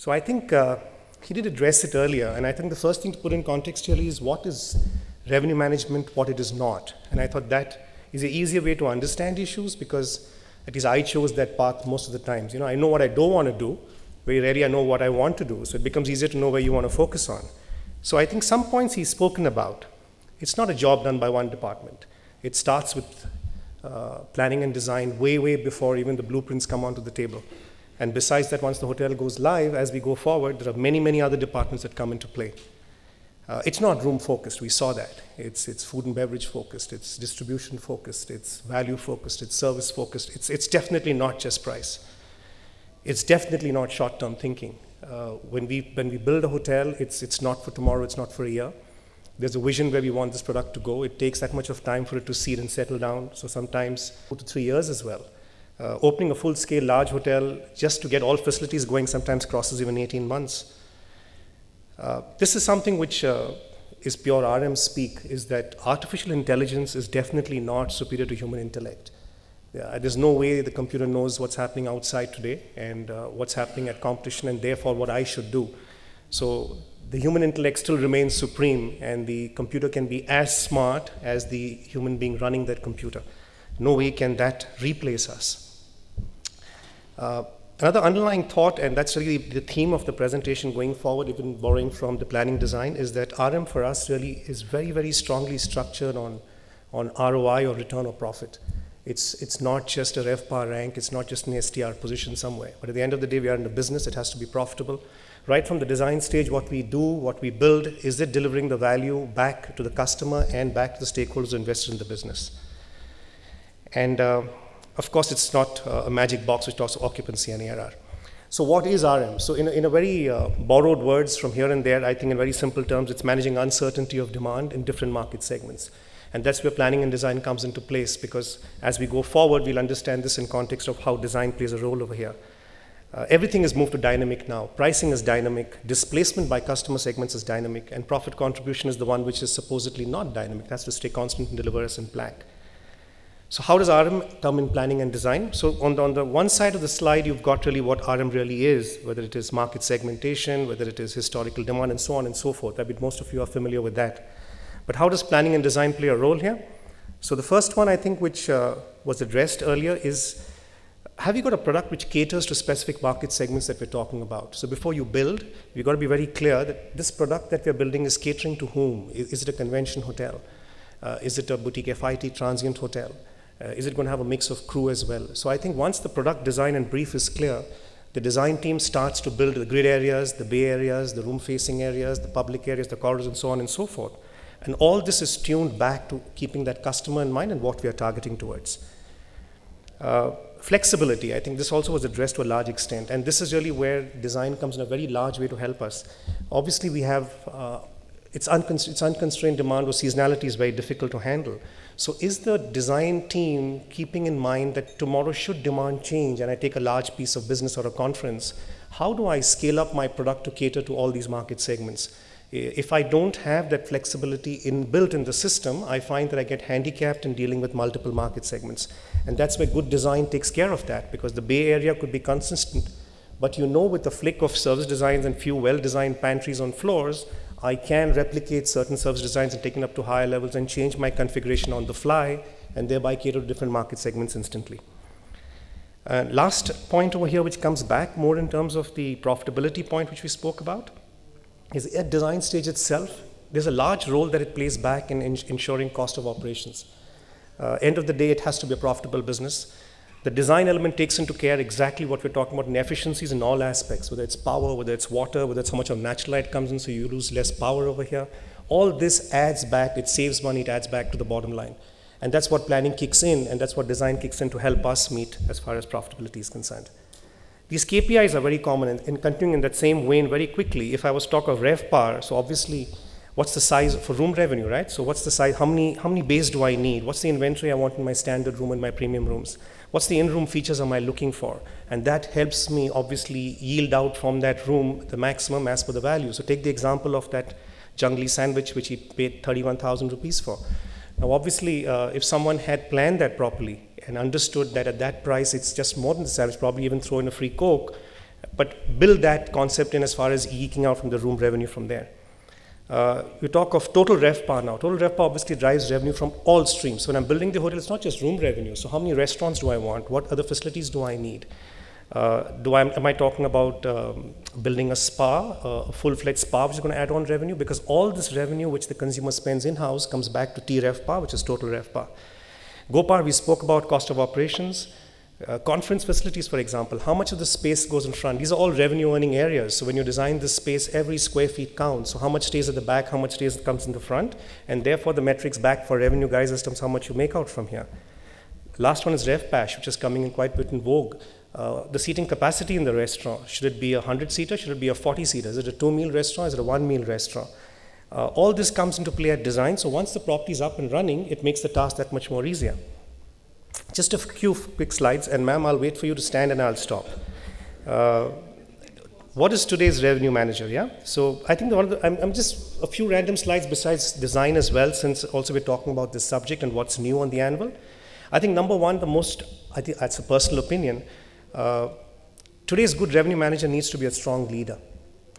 So I think he did address it earlier, and I think the first thing to put in context here is what is revenue management, what it is not. And I thought that is an easier way to understand issues, because at least I chose that path most of the times. I know what I don't want to do. Very rarely I know what I want to do, so it becomes easier to know where you want to focus on. So I think some points he's spoken about, it's not a job done by one department. It starts with planning and design way before even the blueprints come onto the table. And besides that, once the hotel goes live, as we go forward, there are many other departments that come into play. It's not room focused, we saw that. It's food and beverage focused, it's distribution focused, it's value focused, it's service focused. It's definitely not just price. It's definitely not short-term thinking. When we build a hotel, it's not for tomorrow, it's not for a year. There's a vision where we want this product to go. It takes that much of time for it to seed and settle down, so sometimes 2 to 3 years as well. Opening a full-scale large hotel just to get all facilities going sometimes crosses even 18 months. This is something which is pure RM speak, is that artificial intelligence is definitely not superior to human intellect. There's no way the computer knows what's happening outside today and what's happening at competition, and therefore what I should do. So the human intellect still remains supreme, and the computer can be as smart as the human being running that computer. No way can that replace us. Another underlying thought, and that's really the theme of the presentation going forward, even borrowing from the planning design, is that RM for us really is very strongly structured on ROI, or return or profit. It's not just a RevPAR rank, it's not just an STR position somewhere. But at the end of the day, we are in the business, it has to be profitable. Right from the design stage, what we do, what we build, is it delivering the value back to the customer and back to the stakeholders invested in the business? And of course, it's not a magic box which talks occupancy and ARR. So what is RM? So in a very borrowed words from here and there, I think in very simple terms, it's managing uncertainty of demand in different market segments. And that's where planning and design comes into place, because as we go forward, we'll understand this in context of how design plays a role over here. Everything is moved to dynamic now. Pricing is dynamic, displacement by customer segments is dynamic, and profit contribution is the one which is supposedly not dynamic. It has to stay constant and deliver us in black. So how does RM come in planning and design? So on the one side of the slide, you've got really what RM really is, whether it is market segmentation, whether it is historical demand, and so on and so forth. I bet most of you are familiar with that. But how does planning and design play a role here? So the first one, I think, which was addressed earlier is, have you got a product which caters to specific market segments that we're talking about? So before you build, you've got to be very clear that this product that we're building is catering to whom? Is it a convention hotel? Is it a boutique FIT transient hotel? Is it going to have a mix of crew as well? So I think once the product design and brief is clear, the design team starts to build the grid areas, the bay areas, the room-facing areas, the public areas, the corridors, and so on and so forth. And all this is tuned back to keeping that customer in mind and what we are targeting towards. Flexibility, I think this also was addressed to a large extent, and this is really where design comes in a very large way to help us. Obviously, we have, it's unconstrained demand, or seasonality is very difficult to handle. So is the design team keeping in mind that tomorrow should demand change and I take a large piece of business or a conference, how do I scale up my product to cater to all these market segments? If I don't have that flexibility built in the system, I find that I get handicapped in dealing with multiple market segments. And that's where good design takes care of that, because the Bay Area could be consistent, but with the flick of service designs and few well-designed pantries on floors, I can replicate certain service designs and take it up to higher levels and change my configuration on the fly, and thereby cater to different market segments instantly. Last point over here, which comes back more in terms of the profitability point which we spoke about, is at design stage itself, there's a large role that it plays back in ensuring cost of operations. End of the day, it has to be a profitable business. The design element takes into care exactly what we're talking about in efficiencies in all aspects, whether it's power, whether it's water, whether it's how much of natural light comes in, so you lose less power over here. All this adds back, it saves money, it adds back to the bottom line. And that's what planning kicks in, and that's what design kicks in to help us meet as far as profitability is concerned. These KPIs are very common, and continuing in that same vein very quickly, if I was to talk of RevPAR, so obviously, what's the size for room revenue, right? So what's the size, how many bays do I need? What's the inventory I want in my standard room and my premium rooms? What's the in-room features am I looking for? And that helps me obviously yield out from that room the maximum as per the value. So take the example of that jungly sandwich, which he paid 31,000 rupees for. Now obviously, if someone had planned that properly and understood that at that price, it's just more than the sandwich, probably even throw in a free Coke, But build that concept in as far as eking out from the room revenue from there. You talk of total RevPAR now. Total RevPAR obviously drives revenue from all streams. So when I'm building the hotel, it's not just room revenue. So how many restaurants do I want? What other facilities do I need? Am I talking about building a spa, a full-fledged spa, which is going to add on revenue? Because all this revenue which the consumer spends in-house comes back to TRevPAR, which is total RevPAR. GoPAR, we spoke about cost of operations. Conference facilities, for example, how much of the space goes in front? These are all revenue-earning areas. So when you design this space, every square feet counts. So how much stays at the back, how much comes in the front, and therefore the metrics back for revenue guys as to how much you make out from here. Last one is RevPash, which is coming in quite a bit in vogue. The seating capacity in the restaurant, should it be a 100-seater, should it be a 40-seater? Is it a 2-meal restaurant, is it a 1-meal restaurant? All this comes into play at design, so once the property is up and running, it makes the task that much more easier. Just a few quick slides, and ma'am, I'll wait for you to stand and I'll stop. What is today's revenue manager, yeah? So I think I'm just a few random slides besides design as well, since also we're talking about this subject and what's new on the anvil. I think number one, I think that's a personal opinion, today's good revenue manager needs to be a strong leader,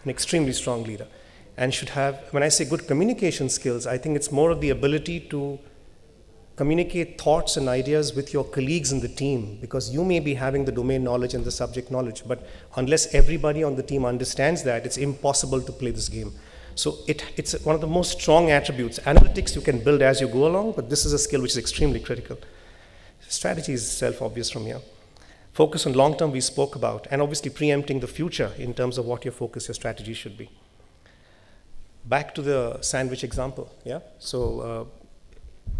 an extremely strong leader, and should have, when I say good communication skills, I think it's more of the ability to communicate thoughts and ideas with your colleagues in the team, because you may be having the domain knowledge and the subject knowledge, but unless everybody on the team understands that, it's impossible to play this game. So it's one of the most strong attributes. Analytics you can build as you go along, but this is a skill which is extremely critical. Strategy is self-obvious from here. Focus on long-term we spoke about, and obviously preempting the future in terms of what your focus, your strategy should be. Back to the sandwich example, yeah? So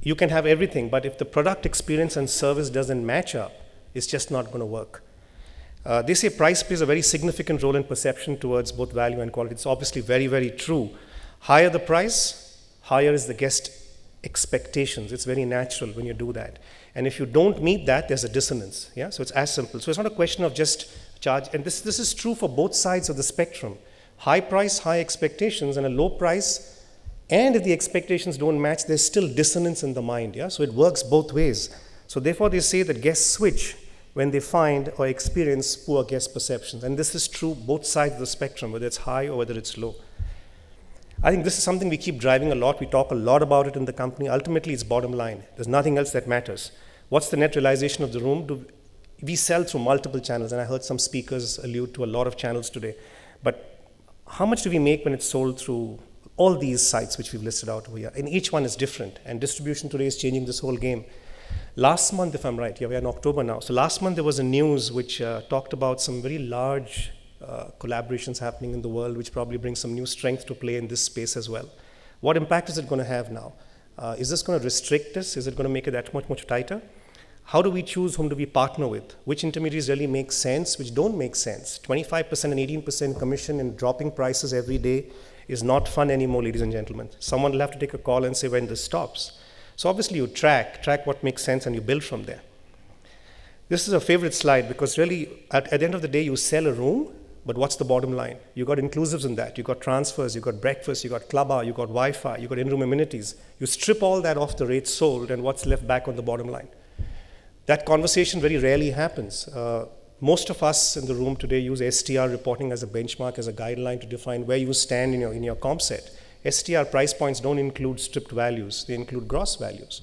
you can have everything, but if the product experience and service doesn't match up, it's just not going to work. They say price plays a very significant role in perception towards both value and quality. It's obviously very, very true. Higher the price, higher is the guest expectations. It's very natural when you do that. And if you don't meet that, there's a dissonance. Yeah? So it's as simple. So it's not a question of just charge. And this is true for both sides of the spectrum. High price, high expectations, and a low price. And if the expectations don't match, there's still dissonance in the mind. Yeah? So it works both ways. So therefore, they say that guests switch when they find or experience poor guest perceptions. And this is true both sides of the spectrum, whether it's high or whether it's low. I think this is something we keep driving a lot. We talk a lot about it in the company. Ultimately, it's bottom line. There's nothing else that matters. What's the net realization of the room? We sell through multiple channels, and I heard some speakers allude to a lot of channels today. But how much do we make when it's sold through all these sites which we've listed out over here? And each one is different, and distribution today is changing this whole game. Last month, if I'm right, yeah, we're in October now. So last month there was a news which talked about some very large collaborations happening in the world, which probably brings some new strength to play in this space as well. What impact is it going to have now? Is this going to restrict us? Is it going to make it that much tighter? How do we choose whom do we partner with? Which intermediaries really make sense, which don't make sense? 25% and 18% commission and dropping prices every day is not fun anymore, ladies and gentlemen. Someone will have to take a call and say when this stops. So obviously you track what makes sense, and you build from there. This is a favorite slide because really at the end of the day you sell a room, but what's the bottom line? You got inclusives in that. You got transfers, you got breakfast, you got club hour, you got Wi-Fi, you got in-room amenities. You strip all that off the rate sold, and what's left back on the bottom line? That conversation very rarely happens. Most of us in the room today use STR reporting as a benchmark, as a guideline to define where you stand in your comp set. STR price points don't include stripped values, they include gross values.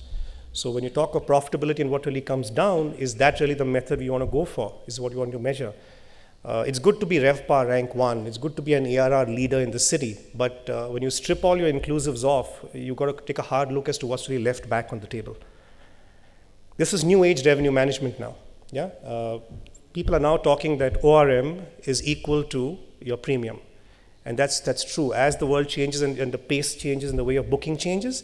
So when you talk of profitability and what really comes down, is that really the method you want to go for? Is what you want to measure? It's good to be RevPAR rank 1, it's good to be an ARR leader in the city, but when you strip all your inclusives off, you've got to take a hard look as to what's really left back on the table. This is new age revenue management now. Yeah? People are now talking that ORM is equal to your premium. And that's true. As the world changes and the pace changes and the way of booking changes,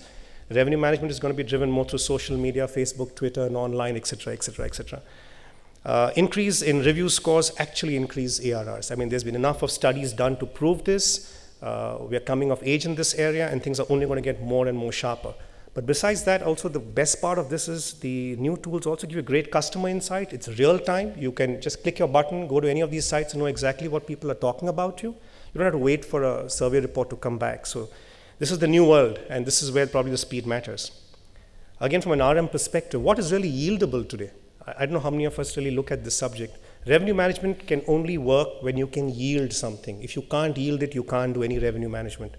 revenue management is going to be driven more through social media, Facebook, Twitter, and online, et cetera, et cetera, et cetera. Increase in review scores actually increase ARRs. I mean, there's been enough of studies done to prove this. We are coming of age in this area, and things are only going to get more and more sharper. But besides that, also the best part of this is the new tools also give you great customer insight. It's real time. You can just click your button, go to any of these sites and know exactly what people are talking about you. You don't have to wait for a survey report to come back. So this is the new world, and this is where probably the speed matters. Again, from an RM perspective, what is really yieldable today? I don't know how many of us really look at this subject. Revenue management can only work when you can yield something. If you can't yield it, you can't do any revenue management.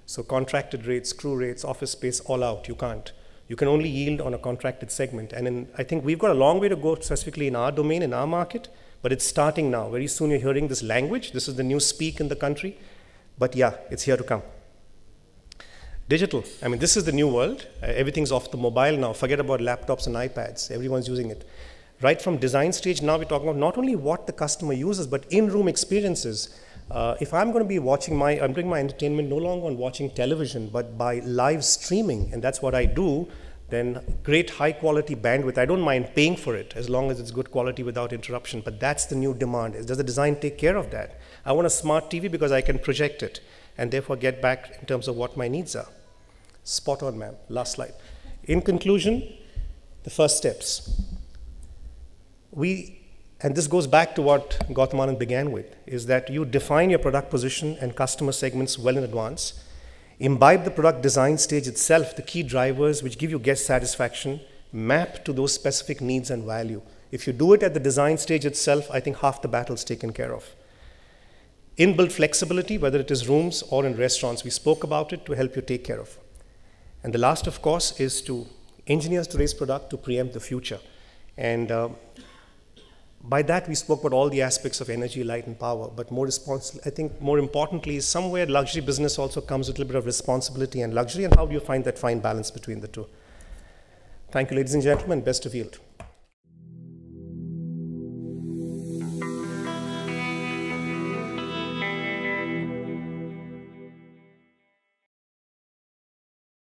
So contracted rates, crew rates, office space, all out, you can't. You can only yield on a contracted segment. And I think we've got a long way to go specifically in our domain, in our market, but it's starting now. Very soon you're hearing this language. This is the new speak in the country. But yeah, it's here to come. Digital, I mean, this is the new world. Everything's off the mobile now. Forget about laptops and iPads. Everyone's using it. Right from design stage, now we're talking about not only what the customer uses, but in-room experiences. If I'm going to be watching I'm doing my entertainment no longer on watching television, but by live streaming, and that's what I do, then great high quality bandwidth. I don't mind paying for it as long as it's good quality without interruption, but that's the new demand. Does the design take care of that? I want a smart TV because I can project it and therefore get back in terms of what my needs are. Spot on, ma'am. Last slide. In conclusion, the first steps. And this goes back to what Gautamanand began with, is that you define your product position and customer segments well in advance. Imbibe the product design stage itself, the key drivers which give you guest satisfaction, map to those specific needs and value. If you do it at the design stage itself, I think half the battle's taken care of. Inbuilt flexibility, whether it is rooms or in restaurants, we spoke about it to help you take care of. And the last, of course, is to engineers today's product to preempt the future. And by that, we spoke about all the aspects of energy, light, and power, but I think more importantly is somewhere luxury business also comes with a little bit of responsibility and luxury, and how do you find that fine balance between the two? Thank you, ladies and gentlemen. Best of yield.